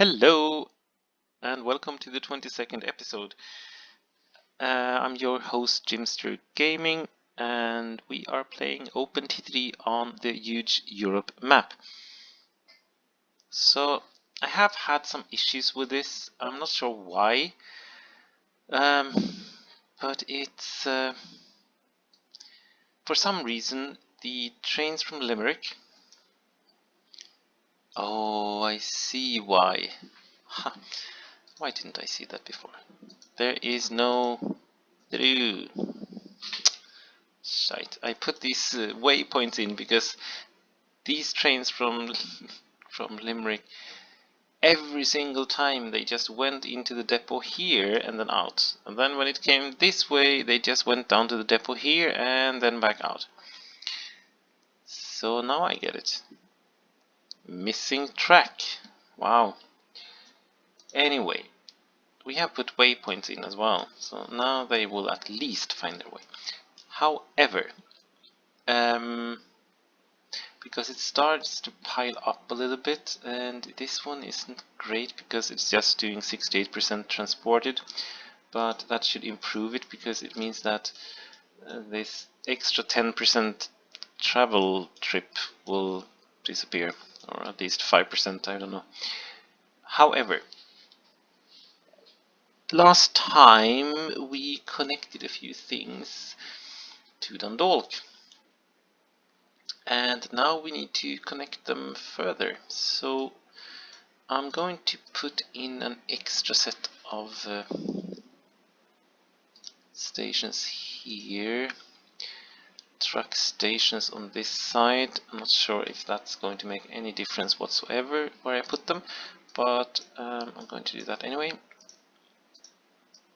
Hello and welcome to the 22nd episode. I'm your host Jimster Gaming and we are playing OpenTTD on the huge Europe map. So I have had some issues with this. I'm not sure why, but it's for some reason the trains from Limerick. Oh, I see why. Huh. Why didn't I see that before? There is no through. Shite. I put these waypoints in because these trains from from Limerick, every single time they just went into the depot here and then out. And then when it came this way, they just went down to the depot here and then back out. So now I get it. Missing track. Wow. Anyway, we have put waypoints in as well, so now they will at least find their way. However, because it starts to pile up a little bit, and this one isn't great because it's just doing 68% transported, but that should improve it because it means that this extra 10% travel trip will disappear, or at least 5%, I don't know. However, last time we connected a few things to Dundalk, and now we need to connect them further. So I'm going to put in an extra set of stations here, truck stations on this side. I'm not sure if that's going to make any difference whatsoever where I put them, but I'm going to do that anyway.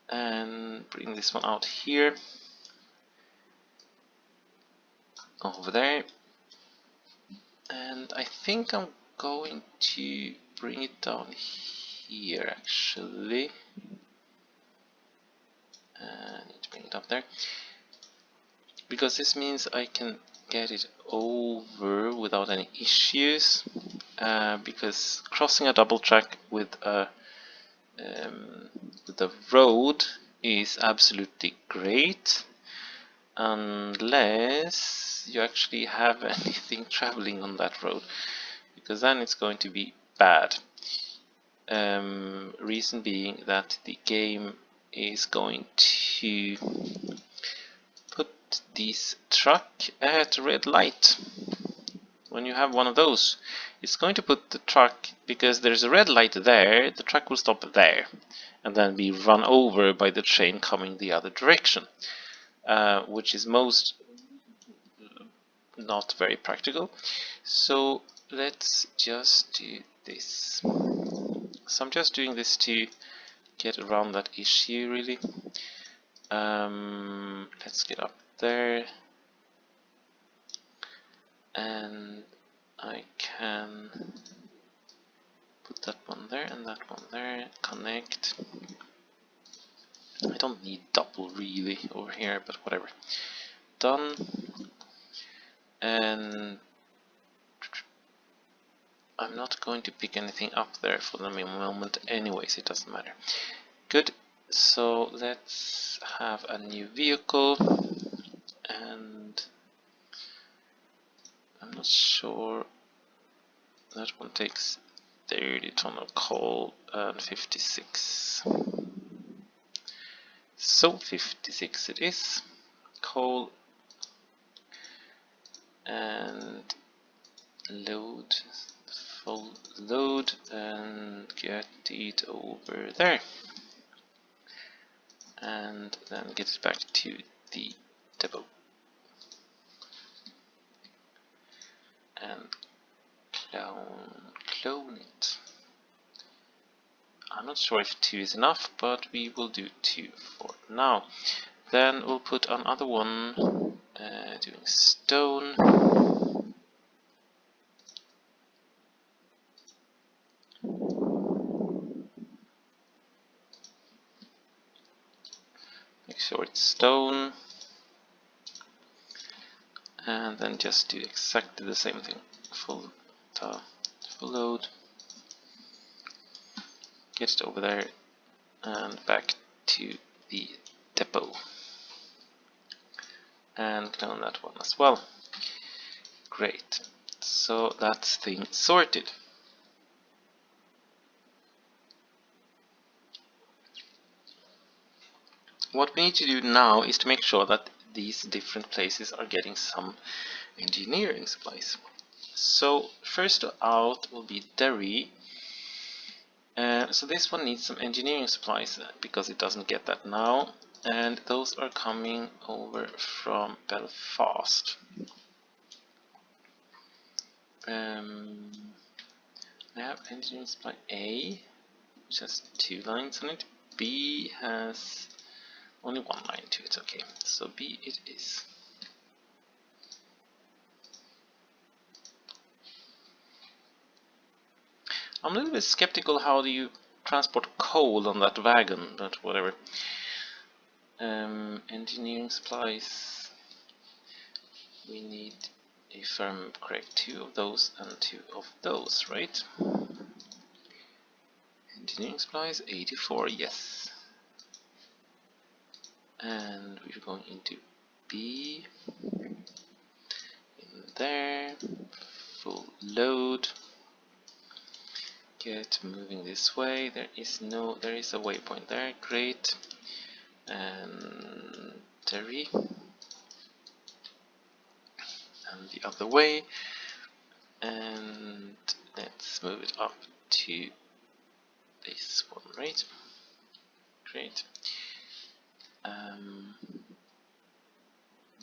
And bring this one out here, over there. And I think I'm going to bring it down here actually. I need to bring it up there, because this means I can get it over without any issues, because crossing a double track with a road is absolutely great, unless you actually have anything traveling on that road, because then it's going to be bad. Reason being that the game is going to put this truck at red light. When you have one of those, it's going to put the truck, because there's a red light there, the truck will stop there and then be run over by the train coming the other direction, which is most not very practical. So let's just do this. So I'm just doing this to get around that issue, really. Let's get up there, and I can put that one there and that one there, connect. I don't need double really over here, but whatever. Done. And I'm not going to pick anything up there for the moment anyways, it doesn't matter. Good. So let's have a new vehicle, and I'm not sure, that one takes 30 ton of coal and 56. So 56 it is. Coal and load, full load, and get it over there. And then get it back to the depot. And clone it. I'm not sure if 2 is enough, but we will do 2 for now. Then we'll put another one doing stone. Make sure it's stone. And then just do exactly the same thing. Full load. get it over there and back to the depot. And clone that one as well. Great. So that's thing sorted. What we need to do now is to make sure that these different places are getting some engineering supplies. So first out will be Derry. So this one needs some engineering supplies because it doesn't get that now, and those are coming over from Belfast. I have engineering supply A, which has 2 lines on it. B has only 1 line to it. Okay, so B it is. I'm a little bit skeptical how do you transport coal on that wagon, but whatever. Engineering supplies. We need, if I'm correct, 2 of those and 2 of those, right? Engineering supplies, 84, yes. And we're going into B. In there. Full load. Get moving this way. There is a waypoint there, great. And Derry. And the other way. And let's move it up to this one, right? Great.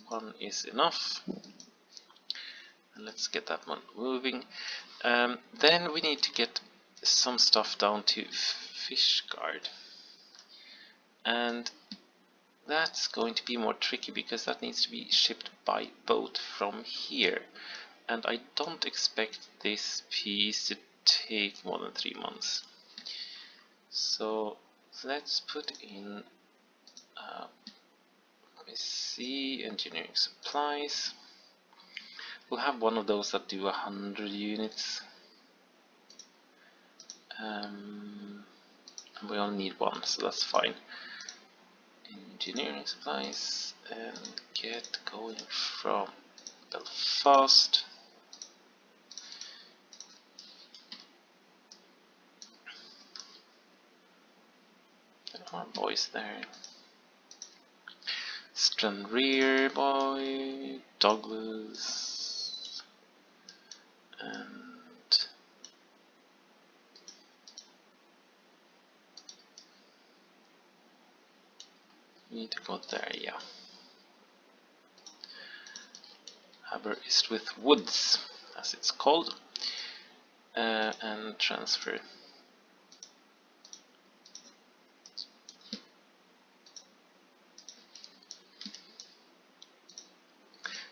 1 is enough. And let's get that one moving. Then we need to get some stuff down to Fishguard. And that's going to be more tricky because that needs to be shipped by boat from here. And I don't expect this piece to take more than 3 months. So let's put in, let me see, engineering supplies. We'll have one of those that do 100 units. And we only need 1, so that's fine. Engineering supplies and get going from Belfast. There are boys there. Stranraer boy, Douglas, and we need to go there, yeah. Haberist Woods, as it's called, and transfer.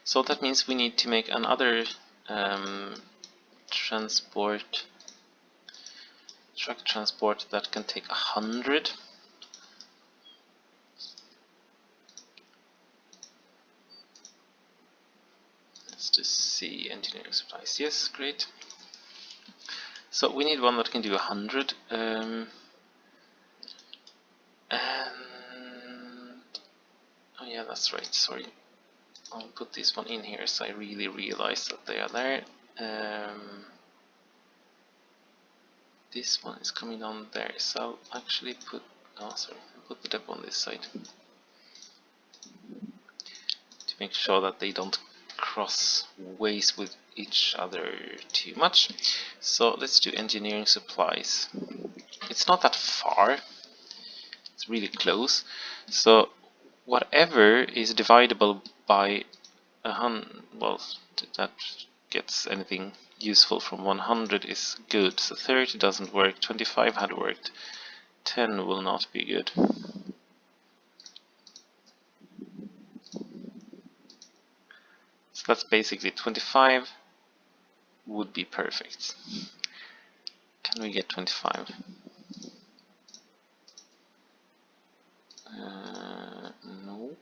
So that means we need to make another truck transport that can take 100. Let's just see, engineering supplies, yes, great. So we need one that can do 100. And oh yeah, that's right, sorry. I'll put this one in here so I really realize that they are there. This one is coming on there, so I'll actually put, oh sorry, I'll put the depot on this side to make sure that they don't cross ways with each other too much. So let's do engineering supplies. It's not that far, it's really close, so whatever is dividable by 100, well, that gets anything useful from 100 is good. So 30 doesn't work, 25 had worked, 10 will not be good. So that's basically 25 would be perfect. Can we get 25? Nope.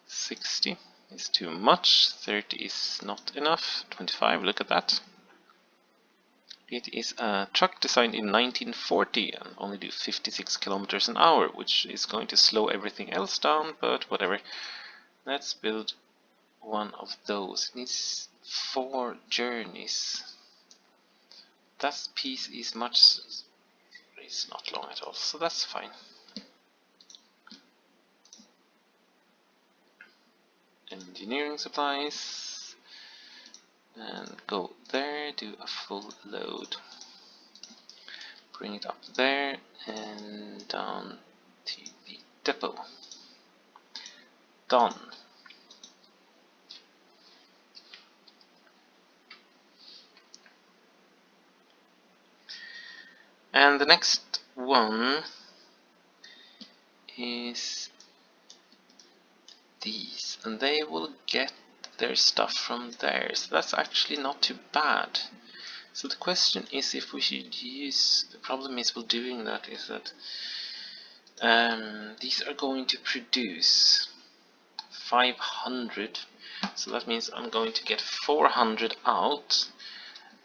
60. is too much, 30 is not enough, 25, look at that. It is a truck designed in 1940 and only do 56 kilometers an hour, which is going to slow everything else down, but whatever. Let's build one of those. It needs 4 journeys. That piece is much... it's not long at all, so that's fine. Engineering supplies. And go there, do a full load. Bring it up there and down to the depot. Done. And the next one is these, and they will get their stuff from there, so that's actually not too bad. So the question is if we should use, the problem is with doing that is that these are going to produce 500, so that means I'm going to get 400 out,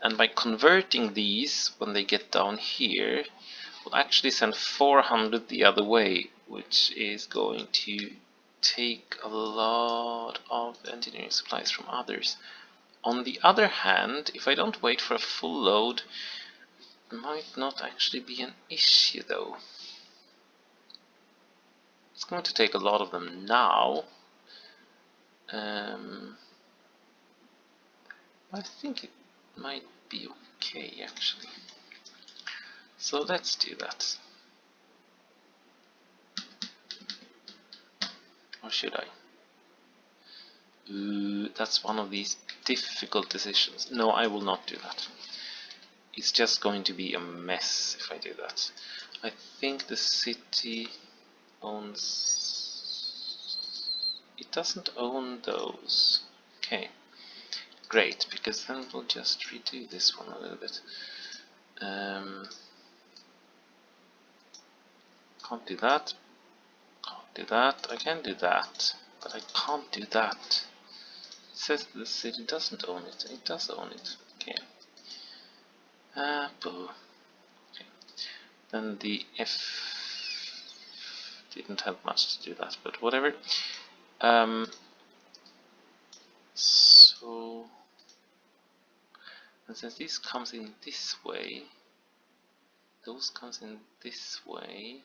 and by converting these when they get down here, we'll actually send 400 the other way, which is going to take a lot of engineering supplies from others. On the other hand, if I don't wait for a full load, it might not actually be an issue though. It's going to take a lot of them now. I think it might be okay actually. So let's do that. Or should I? Ooh, that's one of these difficult decisions. No, I will not do that. It's just going to be a mess if I do that. I think the city owns... it doesn't own those. Okay, great, because then we'll just redo this one a little bit. Can't do that. Can't do that. I can do that, but I can't do that. It says the city doesn't own it. It does own it. Okay. Boo. Okay. Then the F didn't help much to do that, but whatever. So, and since this comes in this way, those comes in this way.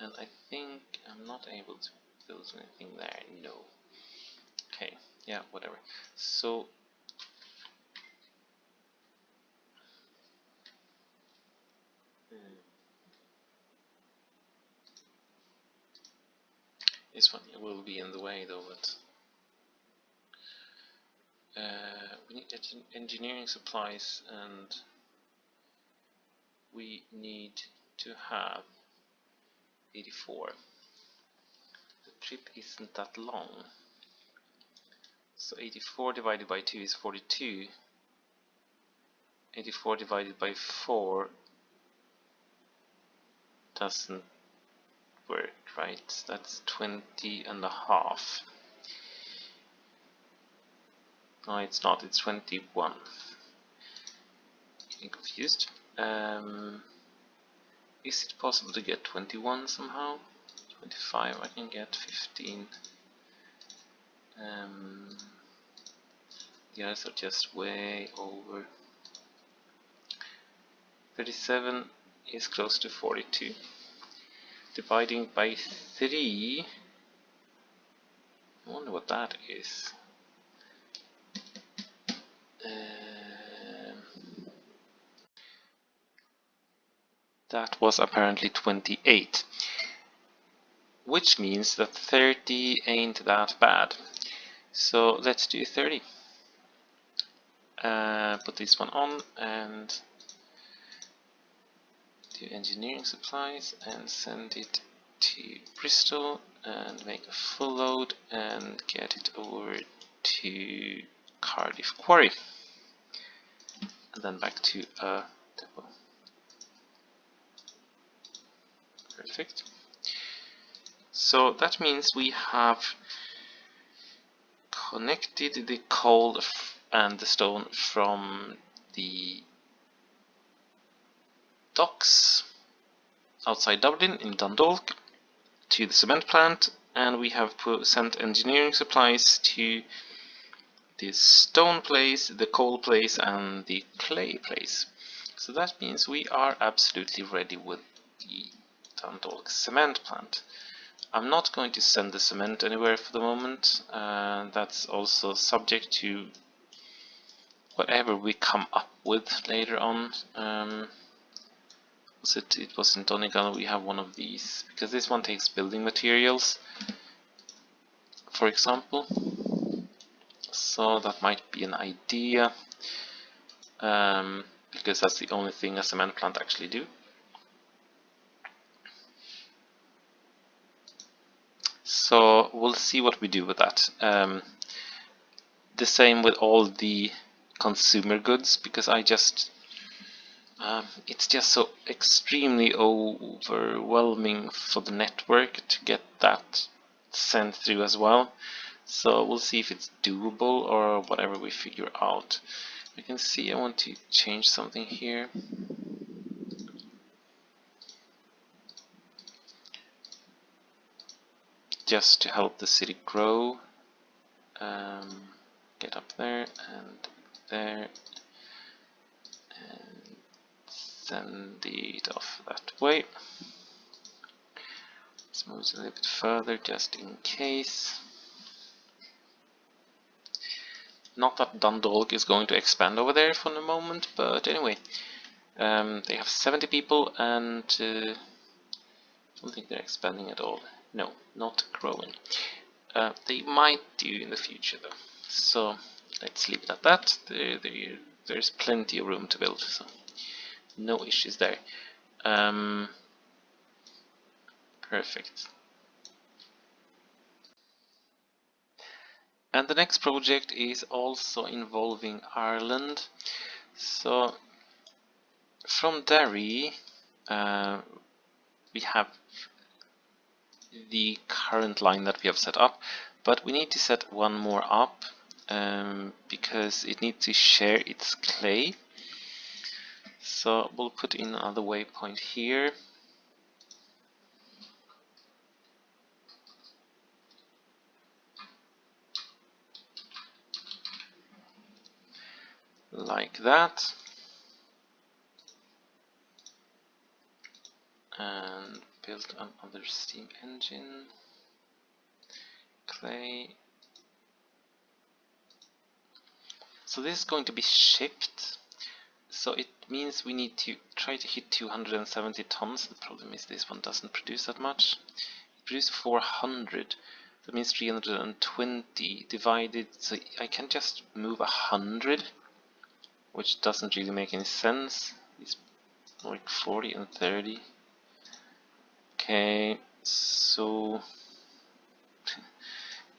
And I think I'm not able to build anything there. No. Okay. Yeah. Whatever. So. This one will be in the way though, but we need engineering supplies, and we need to have 84. The trip isn't that long, so 84 divided by 2 is 42. 84 divided by 4 doesn't work, right? That's 20 and a half. No, it's not, it's 21. Getting confused. Is it possible to get 21 somehow? 25, I can get 15. The others are just way over. 37 is close to 42. Dividing by 3, I wonder what that is. That was apparently 28, which means that 30 ain't that bad. So let's do 30. Put this one on and do engineering supplies and send it to Bristol and make a full load and get it over to Cardiff Quarry and then back to a depot. Perfect. So that means we have connected the coal and the stone from the docks outside Dublin in Dundalk to the cement plant, and we have sent engineering supplies to the stone place, the coal place, and the clay place. So that means we are absolutely ready with the Dundalk cement plant. I'm not going to send the cement anywhere for the moment. That's also subject to whatever we come up with later on. It was in Donegal. We have one of these because this one takes building materials, for example. So that might be an idea, because that's the only thing a cement plant actually do. So we'll see what we do with that. The same with all the consumer goods, because it's just so extremely overwhelming for the network to get that sent through as well. So we'll see if it's doable or whatever we figure out. You can see I want to change something here. Just to help the city grow. Get up there and there. And send it off that way. Let's move it a little bit further just in case. Not that Dundalk is going to expand over there for the moment, but anyway. They have 70 people and I don't think they're expanding at all. No, not growing. They might do in the future though. So let's leave it at that. There's plenty of room to build, so no issues there. Perfect. And the next project is also involving Ireland. So from Derry, we have the current line that we have set up, but we need to set one more up because it needs to share its clay. So we'll put in another waypoint here. Like that. And build another steam engine. Clay. So this is going to be shipped. So it means we need to try to hit 270 tons. The problem is this one doesn't produce that much. It produces 400. That means 320 divided. So I can just move 100, which doesn't really make any sense. It's like 40 and 30. Okay, so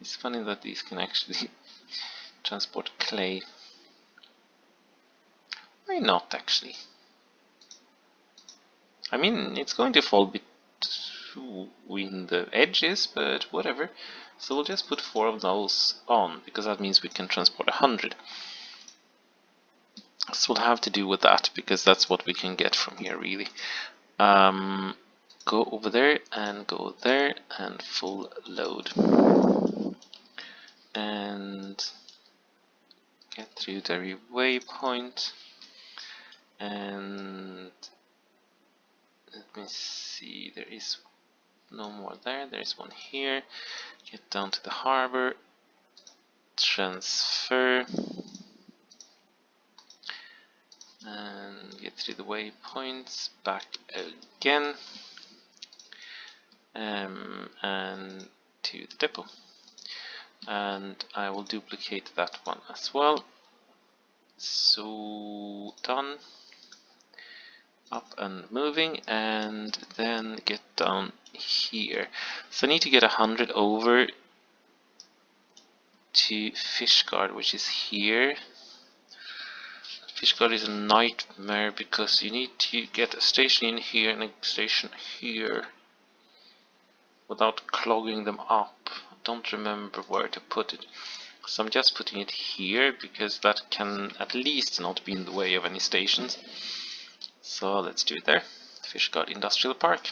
it's funny that these can actually transport clay. Why not actually? I mean, it's going to fall between the edges, but whatever. So we'll just put 4 of those on, because that means we can transport 100. So we'll have to do with that, because that's what we can get from here really. Go over there and go there and full load. And get through the waypoint. And let me see, there is no more there, there's one here. Get down to the harbor, transfer, and get through the waypoints, back again, and to the depot. And I will duplicate that one as well. So done. Up and moving, and then get down here. So I need to get 100 over to Fishguard, which is here. Fishguard is a nightmare because you need to get a station in here and a station here. without clogging them up. I don't remember where to put it. So I'm just putting it here because that can at least not be in the way of any stations. So let's do it there. Fishguard Industrial Park.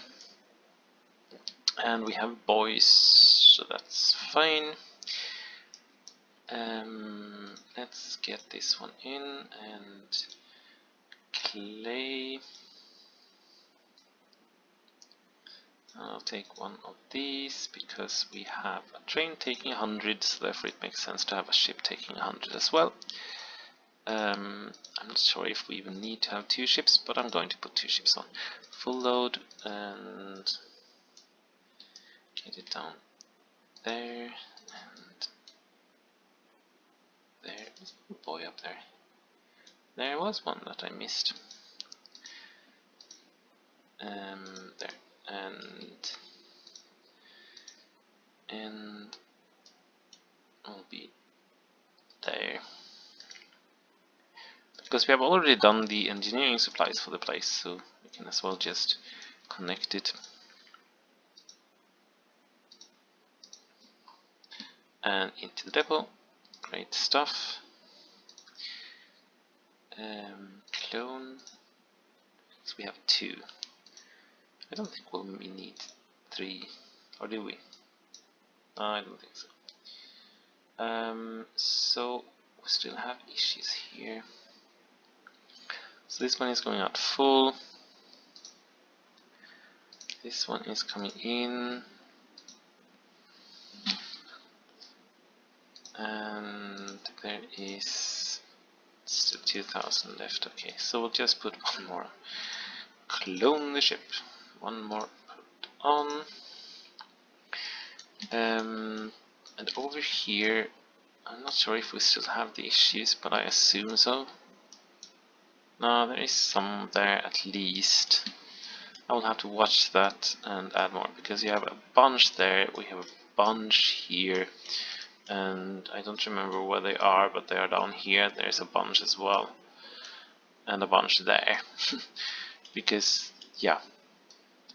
And we have boys, so that's fine. Let's get this one in and clay. I'll take one of these because we have a train taking 100, so therefore it makes sense to have a ship taking 100 as well. I'm not sure if we even need to have 2 ships, but I'm going to put 2 ships on. Full load and get it down there and there. There's a boy up there. There was one that I missed. There and will be there. Because we have already done the engineering supplies for the place, so we can as well just connect it. And into the depot. Great stuff. Clone. So we have 2. I don't think we need 3, or do we? No, I don't think so. So we still have issues here. So this one is going out full. This one is coming in. And there is still 2000 left. Okay, so we'll just put one more. Clone the ship. One more put on. And over here, I'm not sure if we still have the issues, but I assume so. No, there is some there at least. I will have to watch that and add more, because you have a bunch there, we have a bunch here, and I don't remember where they are, but they are down here. There's a bunch as well, and a bunch there. Because, yeah,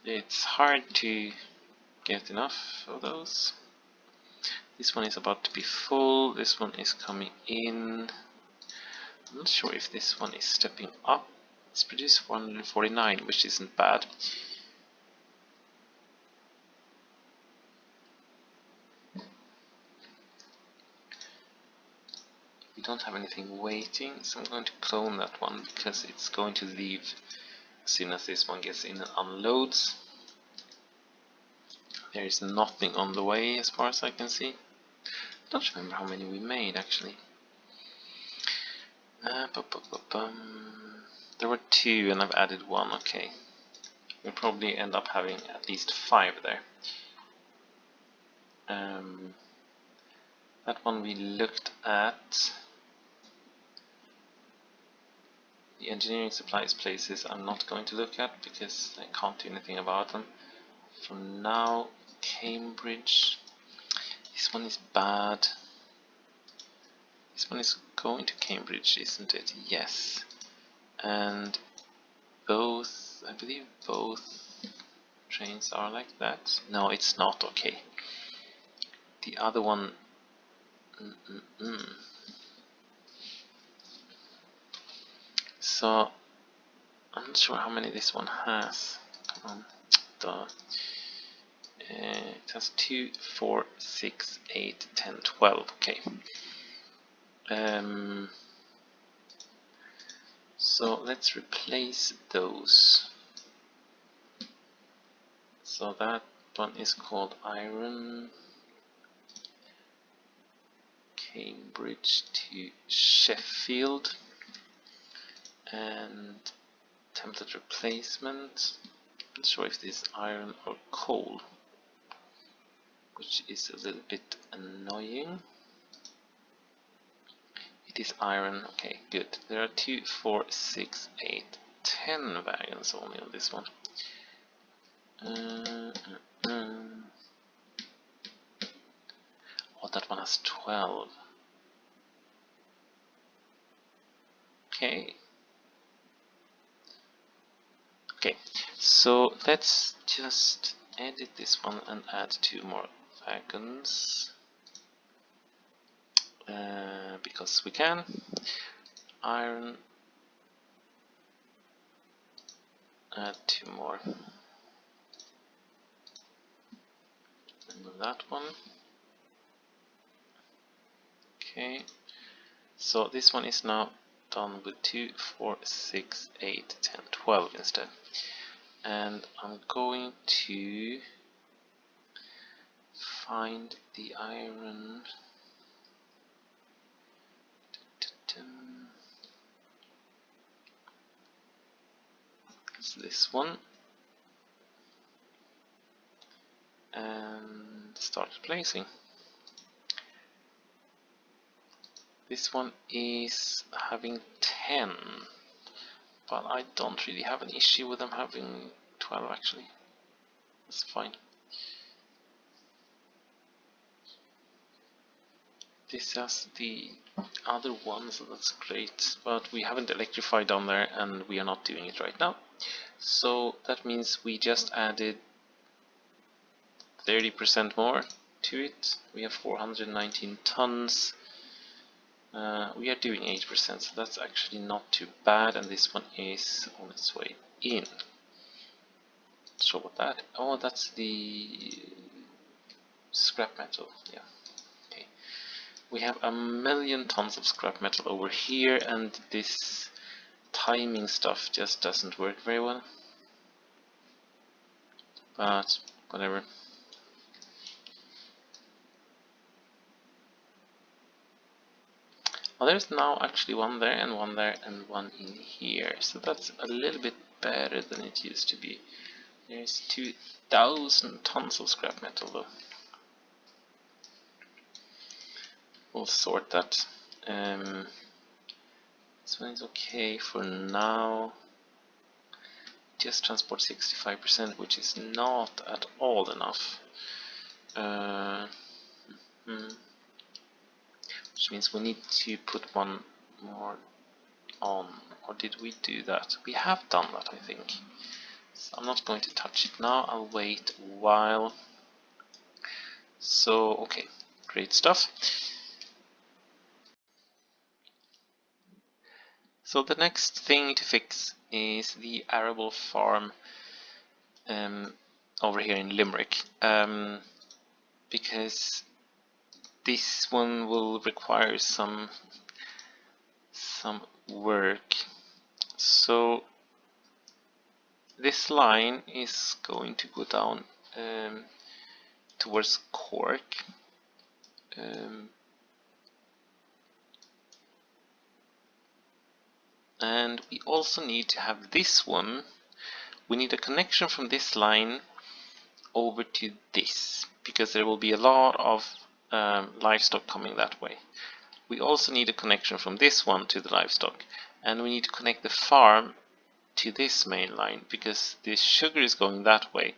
it's hard to get enough of those. This one is about to be full, this one is coming in. I'm not sure if this one is stepping up. It's produced 449, which isn't bad. We don't have anything waiting, so I'm going to clone that one because it's going to leave as soon as this one gets in and unloads. There is nothing on the way as far as I can see. I don't remember how many we made actually. There were 2 and I've added 1, okay. We'll probably end up having at least 5 there. That one we looked at. The engineering supplies places I'm not going to look at because I can't do anything about them. For now, Cambridge. This one is bad. This one is going to Cambridge, isn't it? Yes. And both, I believe both trains are like that. No, it's not, okay. The other one... So, I'm not sure how many this one has. Come on. It has 2, 4, 6, 8, 10, 12. Okay. So let's replace those. So that one is called Iron. Cambridge to Sheffield. And template replacement. I'm not sure if this is iron or coal, which is a little bit annoying. It is iron, okay, good. There are 2, 4, 6, 8, 10 wagons only on this one. Oh, that one has 12. Okay. Okay, so let's just edit this one and add 2 more wagons because we can. Iron, add 2 more. Remove that one. Okay, so this one is now done with 2, 4, 6, 8, 10, 12 instead. And I'm going to find the iron. It's this one. And start placing. This one is having 10, but I don't really have an issue with them having 12 actually. That's fine. This has the other one, so that's great, but we haven't electrified down there and we are not doing it right now. So that means we just added 30% more to it. We have 419 tons. We are doing 8%, so that's actually not too bad, and this one is on its way in. So what that? Oh, that's the scrap metal. Yeah. Okay. We have 1,000,000 tons of scrap metal over here, and this timing stuff just doesn't work very well. But whatever. Well, there's now actually one there and one there and one in here, so that's a little bit better than it used to be. There's 2,000 tons of scrap metal though. We'll sort that. This one is okay for now. Just transport 65%, which is not at all enough. Which means we need to put one more on. Or did we do that? We have done that, I think. So I'm not going to touch it now. I'll wait a while. So, okay, great stuff. So the next thing to fix is the arable farm over here in Limerick, because this one will require some work. So this line is going to go down towards Cork. And we also need to have this one. We need a connection from this line over to this, because there will be a lot of livestock coming that way. We also need a connection from this one to the livestock, and we need to connect the farm to this main line, because the sugar is going that way.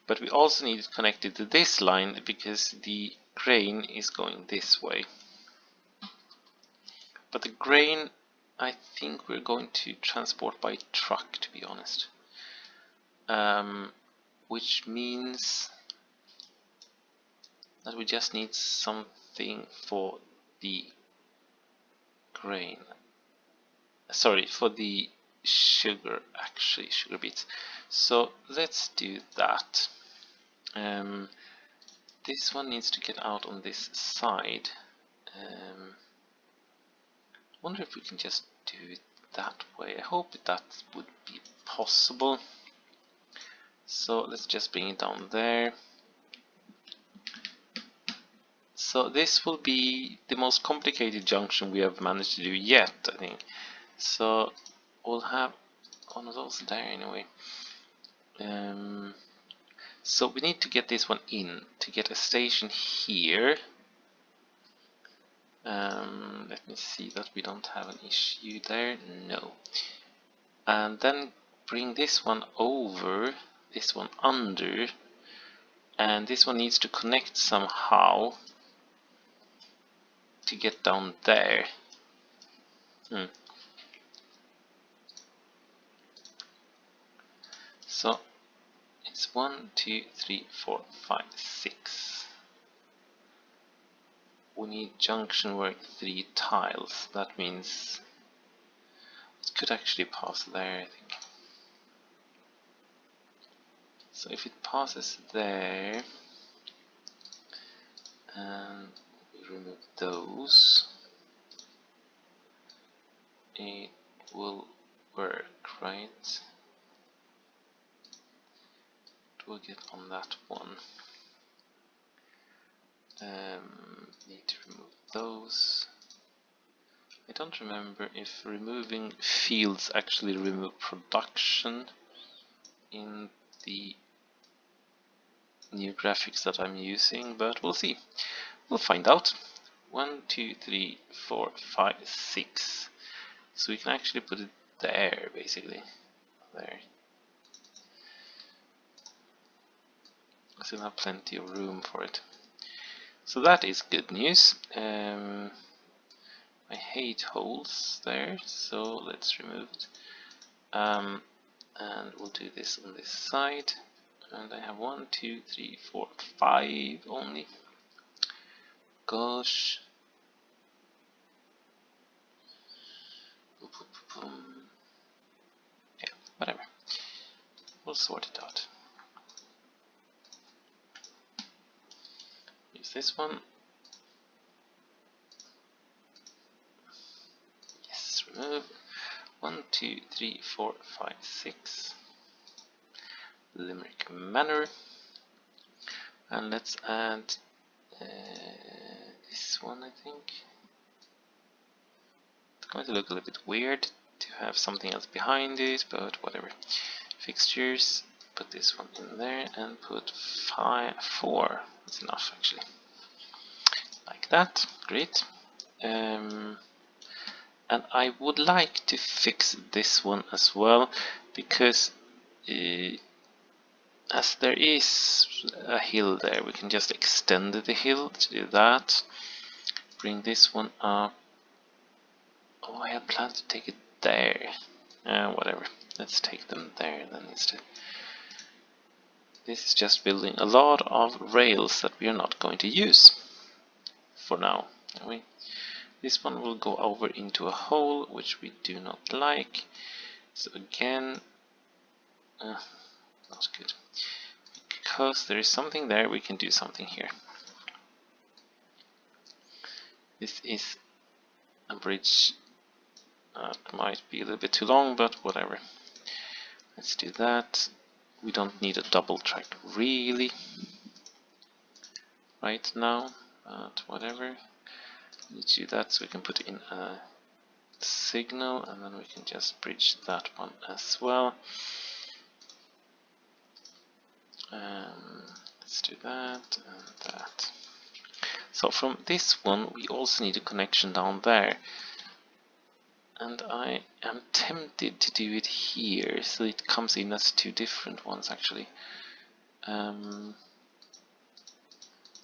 But we also need it connected to this line, because the grain is going this way. But the grain, I think we're going to transport by truck, to be honest. Which means that we just need something for the grain. Sorry, for the sugar, actually, sugar beets. So let's do that. This one needs to get out on this side. Wonder if we can just do it that way. I hope that would be possible. So let's just bring it down there. So this will be the most complicated junction we have managed to do yet, I think. So we'll have one of those there anyway. So we need to get this one in to get a station here. Let me see that we don't have an issue there. No. And then bring this one over, this one under, and this one needs to connect somehow to get down there. So It's 1, 2, 3, 4, 5, 6. We need junction work 3 tiles. That means it could actually pass there, I think. So if it passes there, and we remove those, it will work, right? It will get on that one. Need to remove those. I don't remember if removing fields actually remove production in the new graphics that I'm using, but we'll see. We'll find out. 1, 2, 3, 4, 5, 6. So we can actually put it there, basically. There. I still have plenty of room for it. So that is good news. I hate holes there, so let's remove it. And we'll do this on this side. And I have 1, 2, 3, 4, 5 only. Gosh. Yeah, whatever. We'll sort it out. Use this one. Yes, remove. 1, 2, 3, 4, 5, 6. Limerick Manor. And let's add this one, I think. It's going to look a little bit weird to have something else behind it, but whatever. Fixtures, put this one in there and put 4. That's enough actually. Like that, great. And I would like to fix this one as well, because as there is a hill there, we can just extend the hill to do that. Bring this one up. Oh, I had planned to take it there. Whatever. Let's take them there then instead. This is just building a lot of rails that we are not going to use for now. This one will go over into a hole, which we do not like. So again, not good. Because there is something there, we can do something here. This is a bridge that might be a little bit too long, but whatever. Let's do that. We don't need a double track really right now, but whatever. We need to do that so we can put in a signal, and then we can just bridge that one as well. Let's do that and that. So from this one we also need a connection down there, and I am tempted to do it here so it comes in as 2 different ones actually.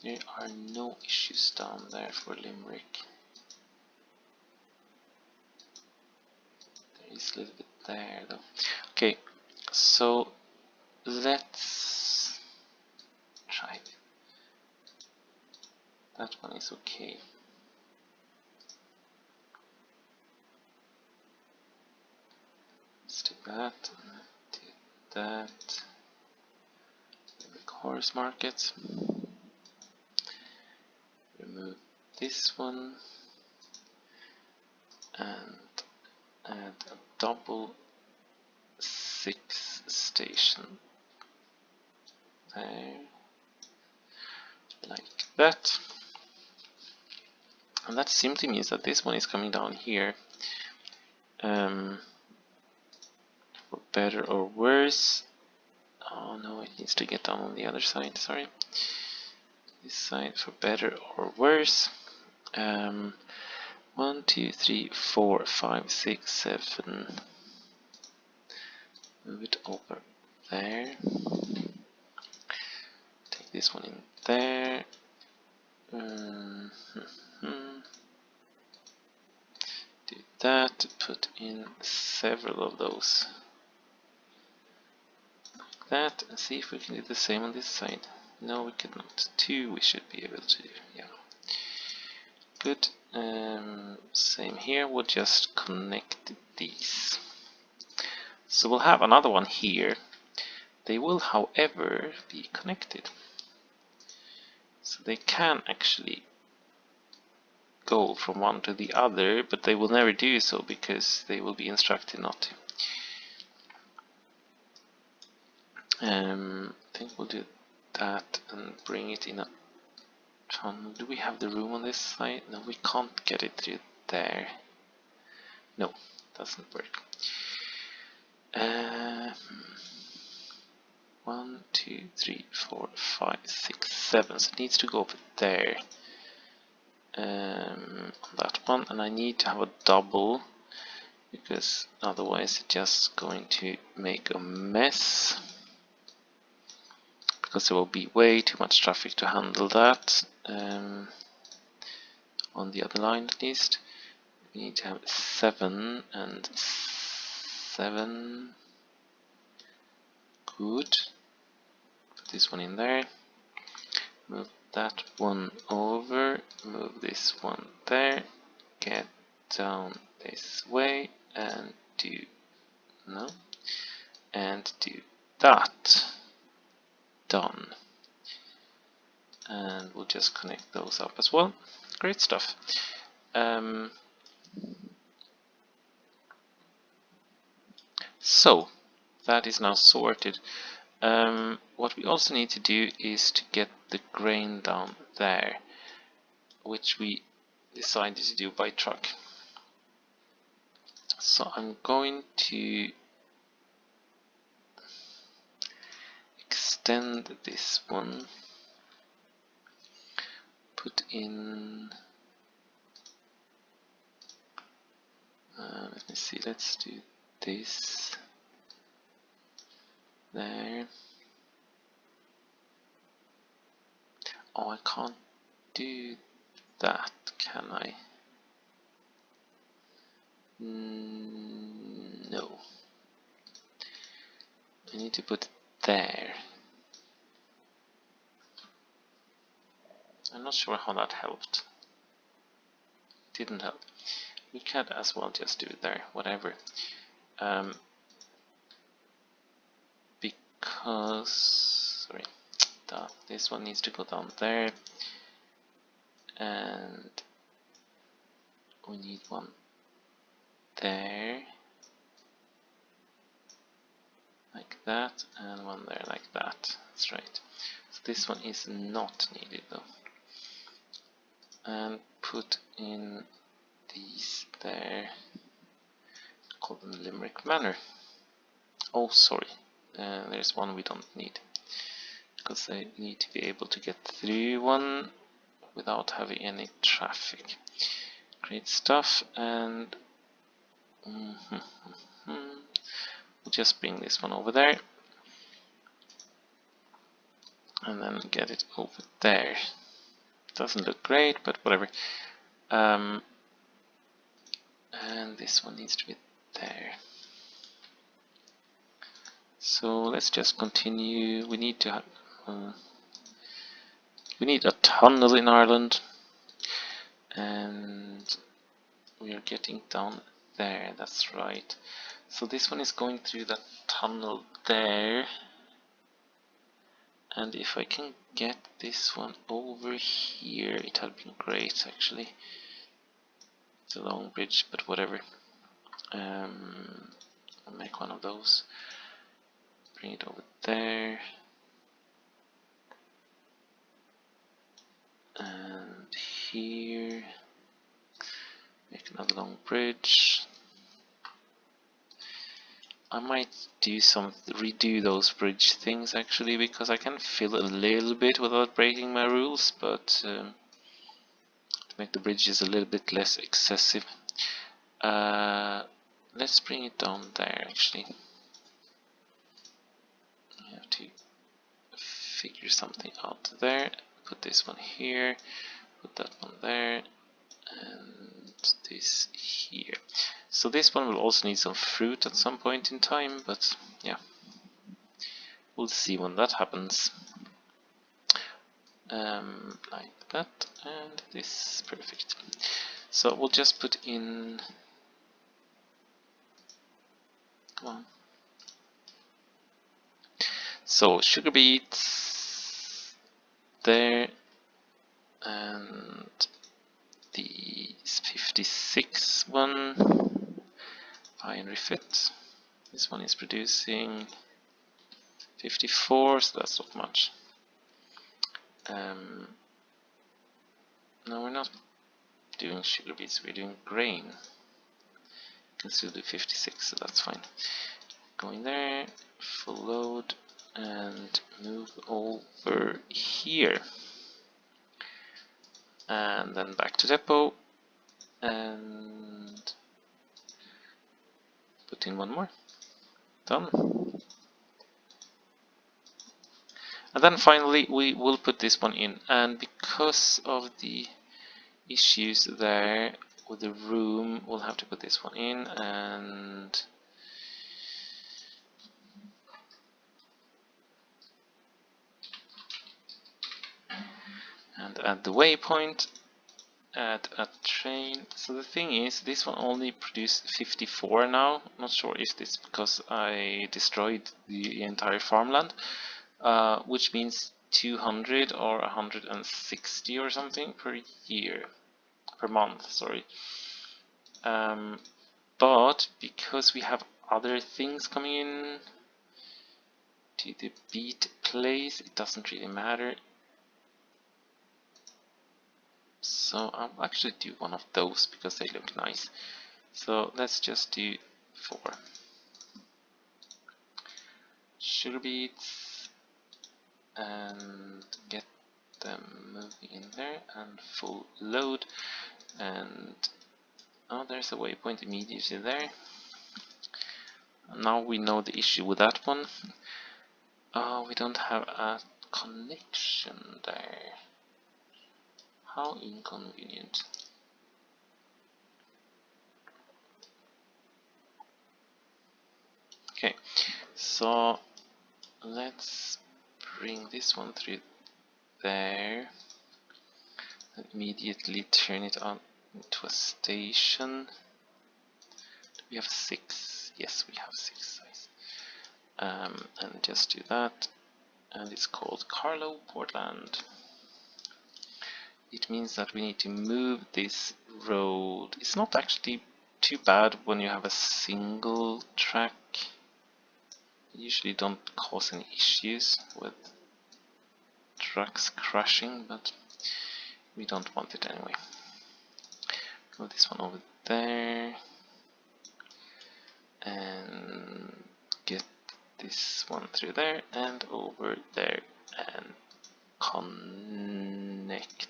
There are no issues down there for Limerick. There is a little bit there though. Okay, so let's try it. That one is okay. Let's do that, do that. Limerick Horse Market. Remove this one and add a double 6 station there, like that. And that simply means that this one is coming down here. For better or worse. Oh no, it needs to get down on the other side, sorry. This side for better or worse. 1, 2, 3, 4, 5, 6, 7. Move it over there. Take this one in there. Do that, put in several of those. that, and see if we can do the same on this side. No, we cannot. 2 we should be able to do, yeah. Good. Same here, we'll just connect these. So we'll have another one here. They will, however, be connected. So they can actually go from one to the other, but they will never do so because they will be instructed not to. I think we'll do that and bring it in a tunnel. Do we have the room on this side? No, we can't get it through there. No, doesn't work. 1, 2, 3, 4, 5, 6, 7. So it needs to go over there. On that one, and I need to have a double because otherwise it's just going to make a mess. Because there will be way too much traffic to handle that. On the other line at least. We need to have 7 and 7. Good. Put this one in there. Move that one over. Move this one there. Get down this way and do and do that. Done. And we'll just connect those up as well. Great stuff. So that is now sorted. What we also need to do is to get the grain down there, which we decided to do by truck. So I'm going to extend this one, put in, let me see, let's do this there. Oh, I can't do that, can I? No. I need to put it there. I'm not sure how that helped. Didn't help. We can as well just do it there, whatever. Because, sorry, this one needs to go down there. And we need one there. Like that, and one there like that. That's right. So this one is not needed though. And put in these there. Call them Limerick Manor. Oh, sorry. There's one we don't need. Because I need to be able to get through one without having any traffic. Great stuff. And we'll just bring this one over there. And then get it over there. Doesn't look great, but whatever. And this one needs to be there. So let's just continue. We need to have, we need a tunnel in Ireland, and we are getting down there. That's right. So this one is going through that tunnel there, and if I can get this one over here, it had been great actually. It's a long bridge, but whatever. I'll make one of those. Bring it over there. And here. Make another long bridge. I might redo those bridge things actually, because I can fill a little bit without breaking my rules, but to make the bridges a little bit less excessive. Let's bring it down there actually. I have to figure something out there. Put this one here, put that one there, and this here. So this one will also need some fruit at some point in time, but yeah. We'll see when that happens. Like that, and this, perfect. So we'll just put in, come on. So sugar beets there, and the 56 one, iron refit. This one is producing 54, so that's not much. No, we're not doing sugar beets, we're doing grain. Can still do 56, so that's fine. Go in there, full load, and move over here. And then back to depot, and put in one more. Done. And then finally we will put this one in, and because of the issues there with the room, we'll have to put this one in and add the waypoint, add a train. So the thing is, this one only produced 54 now. I'm not sure if this is because I destroyed the entire farmland, which means 200 or 160 or something per year, per month, sorry. But because we have other things coming in to the beet place, it doesn't really matter. So I'll actually do one of those because they look nice. So let's just do 4 sugar beets and get them moving in there, and full load, and oh, there's a waypoint immediately there. Now we know the issue with that one. Oh, we don't have a connection there. How inconvenient. Okay, so let's bring this one through there. Immediately turn it on into a station. Do we have 6? Yes, we have 6 size. And just do that. And it's called Carlo Portland. It means that we need to move this road. It's not actually too bad when you have a single track. You usually don't cause any issues with trucks crashing, but we don't want it anyway. Move this one over there and get this one through there and over there and connect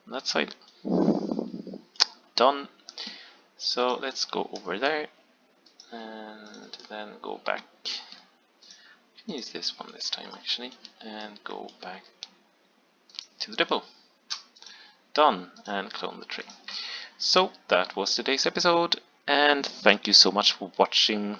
on that side. Done. So let's go over there and then go back. I can use this one this time actually, and go back to the depot. Done, and clone the tree. So that was today's episode, and thank you so much for watching.